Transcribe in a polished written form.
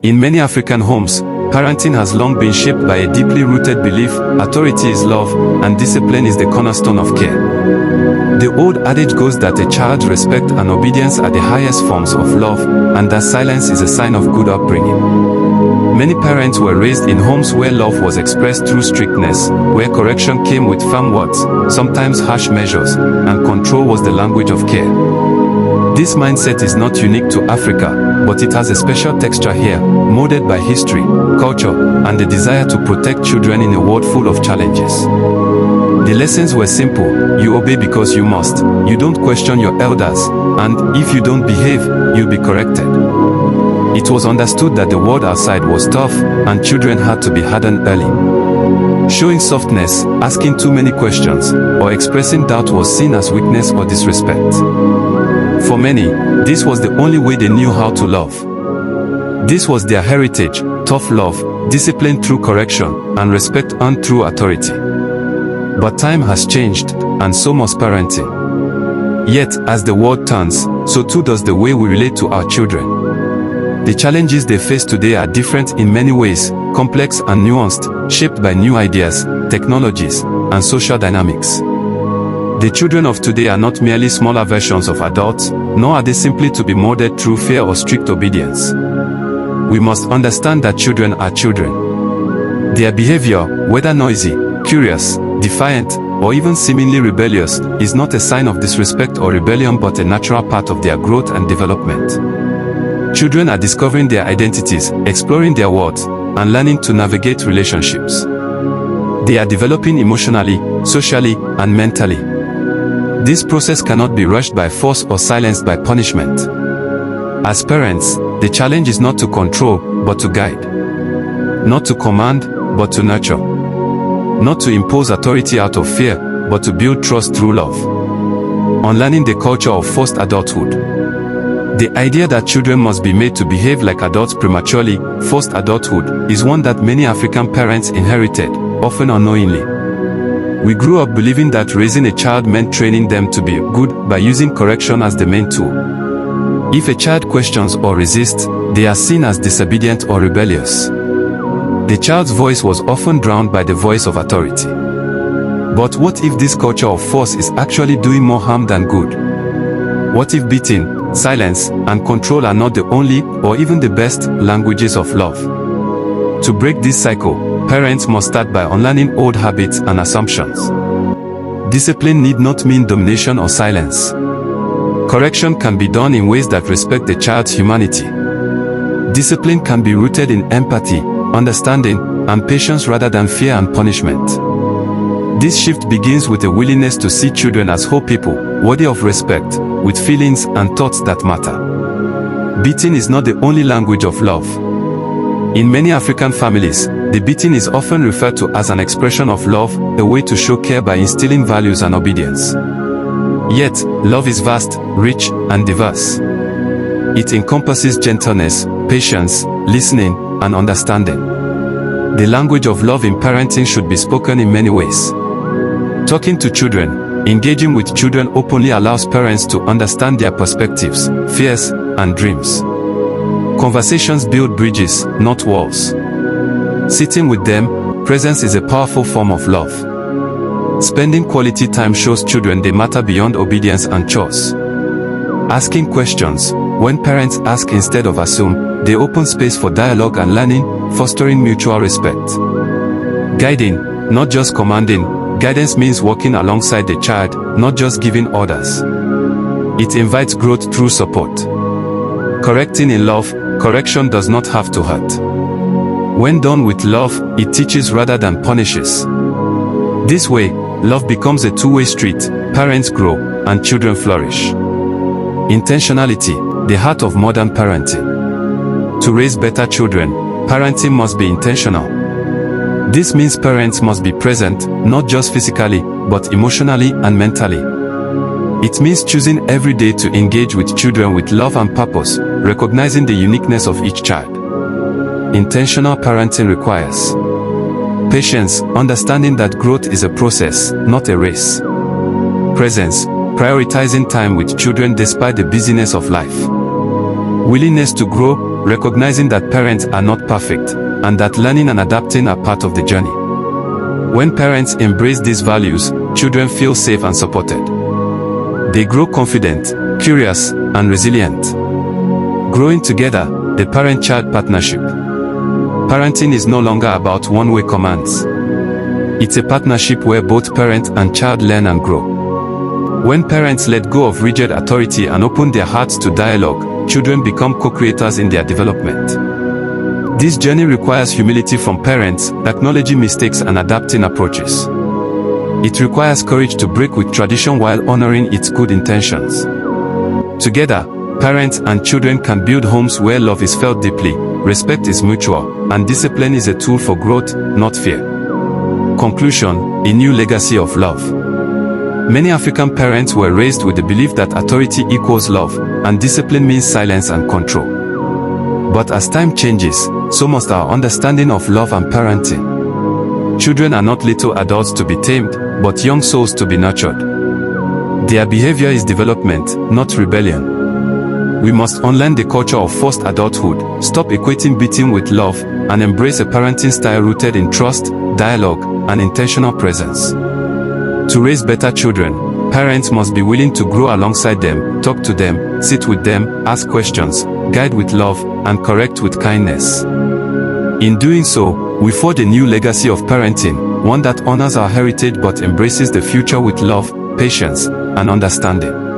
In many African homes, parenting has long been shaped by a deeply rooted belief: authority is love, and discipline is the cornerstone of care. The old adage goes that a child's respect and obedience are the highest forms of love, and that silence is a sign of good upbringing. Many parents were raised in homes where love was expressed through strictness, where correction came with firm words, sometimes harsh measures, and control was the language of care. This mindset is not unique to Africa, but it has a special texture here, molded by history, culture, and the desire to protect children in a world full of challenges. The lessons were simple: you obey because you must, you don't question your elders, and if you don't behave, you'll be corrected. It was understood that the world outside was tough, and children had to be hardened early. Showing softness, asking too many questions, or expressing doubt was seen as weakness or disrespect. For many, this was the only way they knew how to love. This was their heritage: tough love, discipline through correction, and respect earned through authority. But time has changed, and so must parenting. Yet, as the world turns, so too does the way we relate to our children. The challenges they face today are different in many ways, complex and nuanced, shaped by new ideas, technologies, and social dynamics. The children of today are not merely smaller versions of adults, nor are they simply to be molded through fear or strict obedience. We must understand that children are children. Their behavior, whether noisy, curious, defiant, or even seemingly rebellious, is not a sign of disrespect or rebellion but a natural part of their growth and development. Children are discovering their identities, exploring their worlds, and learning to navigate relationships. They are developing emotionally, socially, and mentally. This process cannot be rushed by force or silenced by punishment. As parents, the challenge is not to control, but to guide. Not to command, but to nurture. Not to impose authority out of fear, but to build trust through love. Unlearning the culture of forced adulthood. The idea that children must be made to behave like adults prematurely, forced adulthood, is one that many African parents inherited, often unknowingly. We grew up believing that raising a child meant training them to be good by using correction as the main tool. If a child questions or resists, they are seen as disobedient or rebellious. The child's voice was often drowned by the voice of authority. But what if this culture of force is actually doing more harm than good? What if beating, silence, and control are not the only, or even the best, languages of love? To break this cycle, parents must start by unlearning old habits and assumptions. Discipline need not mean domination or silence. Correction can be done in ways that respect the child's humanity. Discipline can be rooted in empathy, understanding, and patience rather than fear and punishment. This shift begins with a willingness to see children as whole people, worthy of respect, with feelings and thoughts that matter. Beating is not the only language of love. In many African families, the beating is often referred to as an expression of love, a way to show care by instilling values and obedience. Yet, love is vast, rich, and diverse. It encompasses gentleness, patience, listening, and understanding. The language of love in parenting should be spoken in many ways. Talking to children, engaging with children openly allows parents to understand their perspectives, fears, and dreams. Conversations build bridges, not walls. Sitting with them, presence is a powerful form of love. Spending quality time shows children they matter beyond obedience and chores. Asking questions, when parents ask instead of assume, they open space for dialogue and learning, fostering mutual respect. Guiding, not just commanding, guidance means walking alongside the child, not just giving orders. It invites growth through support. Correcting in love, correction does not have to hurt. When done with love, it teaches rather than punishes. This way, love becomes a two-way street, parents grow, and children flourish. Intentionality, the heart of modern parenting. To raise better children, parenting must be intentional. This means parents must be present, not just physically, but emotionally and mentally. It means choosing every day to engage with children with love and purpose, recognizing the uniqueness of each child. Intentional parenting requires patience, understanding that growth is a process, not a race. Presence, prioritizing time with children despite the busyness of life. Willingness to grow, recognizing that parents are not perfect, and that learning and adapting are part of the journey. When parents embrace these values, children feel safe and supported. They grow confident, curious, and resilient. Growing together, the parent-child partnership. Parenting is no longer about one-way commands. It's a partnership where both parent and child learn and grow. When parents let go of rigid authority and open their hearts to dialogue, children become co-creators in their development. This journey requires humility from parents, acknowledging mistakes and adapting approaches. It requires courage to break with tradition while honoring its good intentions. Together, parents and children can build homes where love is felt deeply, respect is mutual, and discipline is a tool for growth, not fear. Conclusion: a new legacy of love. Many African parents were raised with the belief that authority equals love, and discipline means silence and control. But as time changes, so must our understanding of love and parenting. Children are not little adults to be tamed, but young souls to be nurtured. Their behavior is development, not rebellion. We must unlearn the culture of forced adulthood, stop equating beating with love, and embrace a parenting style rooted in trust, dialogue, and intentional presence. To raise better children, parents must be willing to grow alongside them, talk to them, sit with them, ask questions, guide with love, and correct with kindness. In doing so, we forge a new legacy of parenting, one that honors our heritage but embraces the future with love, patience, and understanding.